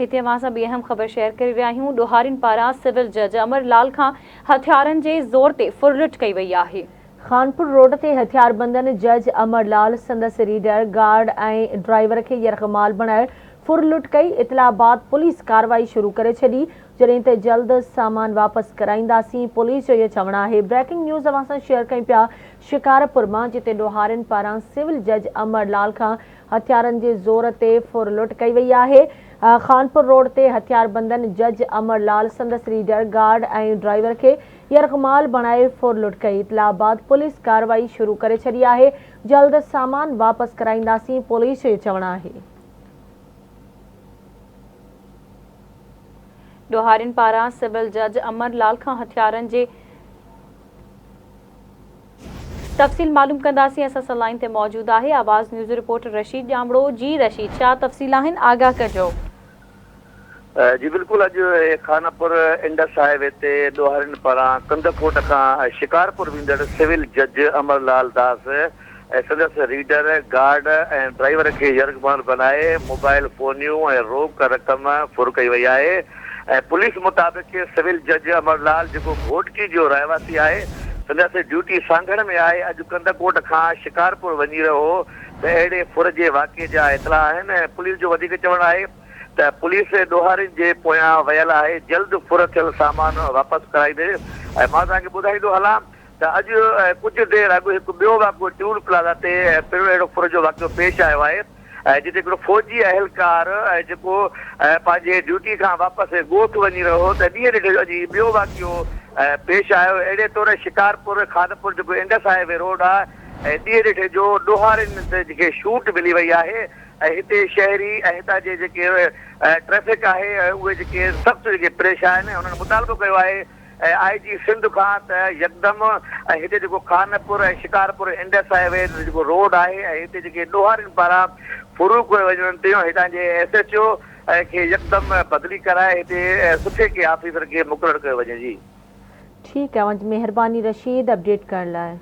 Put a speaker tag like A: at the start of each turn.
A: हिते अवां सां ॿी अहम ख़बर शेयर करे रहिया आहियूं। ॾोहारियुनि पारां सिविल जज अमरलाल खां हथियारनि जे ज़ोर ते फुरलुट कई वई आहे।
B: खानपुर रोड ते हथियारबंदनि जज अमरलाल संदसि रीडर गार्ड ऐं ड्राइवर खे यरग़माल बणाए फुरलुट कई। इतला बाद पुलिस कार्रवाई शुरू करे छॾी, जॾहिं त जल्द सामान वापसि कराईंदासीं, पुलिस जो इहो चवणु आहे। ब्रेकिंग न्यूज़ अवां सां शेयर कयूं पिया शिकारपुर मां, जिते ॾोहारियुनि पारां सिविल जज अमरलाल खां हथियारनि जे ज़ोर ते फुरलुट कई वई आहे। खानपुर रोड ते हथियारबंदनि जज अमरलाल संदसि रीडर गार्ड ऐं ड्राइवर खे यरग़माल बणाए फुरलुट कई। इतला बाद पुलिस कार्रवाई शुरू करे छॾी आहे, जल्द सामान वापसि कराईंदासीं, पुलिस जो चवणु आहे।
A: ॾोहारियुनि पारां सिविल जज अमरलाल खां हथियारनि जे तफ़सील मालूम कंदासीं। असां सां लाइन ते मौजूद आहे आवाज़ न्यूज़ रिपोर्टर रशीद ॼामड़ो। जी रशीद, छा तफ़सील आहिनि, आगाह कजो।
C: जी बिल्कुलु, अॼु खानपुर इंडस हाईवे ते ॾोहारियुनि पारां कंदकोट खां शिकारपुर वेंदड़ सिविल जज अमरलाल दास ऐं संदसि रीडर गार्ड ऐं ड्राइवर खे यरग़माल बनाए मोबाइल फ़ोनियूं ऐं रोक रक़म फुर कई वई आहे। ऐं पुलिस मुताबिक़ सिविल जज अमरलाल जेको घोटकी जो रहवासी आहे, संदसि ड्यूटी सांगड़ में आहे, अॼु कंदकोट खां शिकारपुर वञी रहियो हो त अहिड़े फुर जे वाक़े जा इतला आहिनि। ऐं पुलिस जो वधीक चवणु आहे त पुलिस ॾोहारियुनि जे पोयां वियल आहे, जल्द फुर थियल सामान वापसि कराईंदे। ऐं मां तव्हांखे ॿुधाईंदो हलां त अॼु कुझु देरि अॻु हिकु ॿियो वाक़ियो टूल प्लाज़ा ते पिणु अहिड़ो फुर जो वाक़ियो पेश आयो आहे, ऐं जिते हिकिड़ो फ़ौजी अहलकार ऐं जेको पंहिंजे ड्यूटी खां वापसि ॻोठ वञी रहियो हो त ॾींहं ॾिठो अॼु ॿियो वाक़ियो पेश आयो। अहिड़े तौरु शिकारपुर खानपुर जेको इंडस हाईवे रोड आहे ऐं ॾींहं ॾिठे जो ॾोहारियुनि ते जेके शूट मिली वई आहे। ऐं हिते शहरी ऐं हितां जे जेके ट्रैफिक आहे उहे जेके सख़्तु जेके परेशान आहिनि, उन्हनि मुतालबो कयो आहे IG सिंध खां त यकदमि ऐं हिते जेको खानपुर ऐं शिकारपुर इंडस हाईवे जेको रोड आहे ऐं हिते जेके ॾोहारियुनि पारां फुरूक वञनि थियूं, हितां जे SHO खे यकदमि बदिली कराए हिते सुठे के ऑफिसर खे मुक़ररु कयो वञे। जी
B: ठीकु आहे, महिरबानी रशीद अपडेट करण लाइ।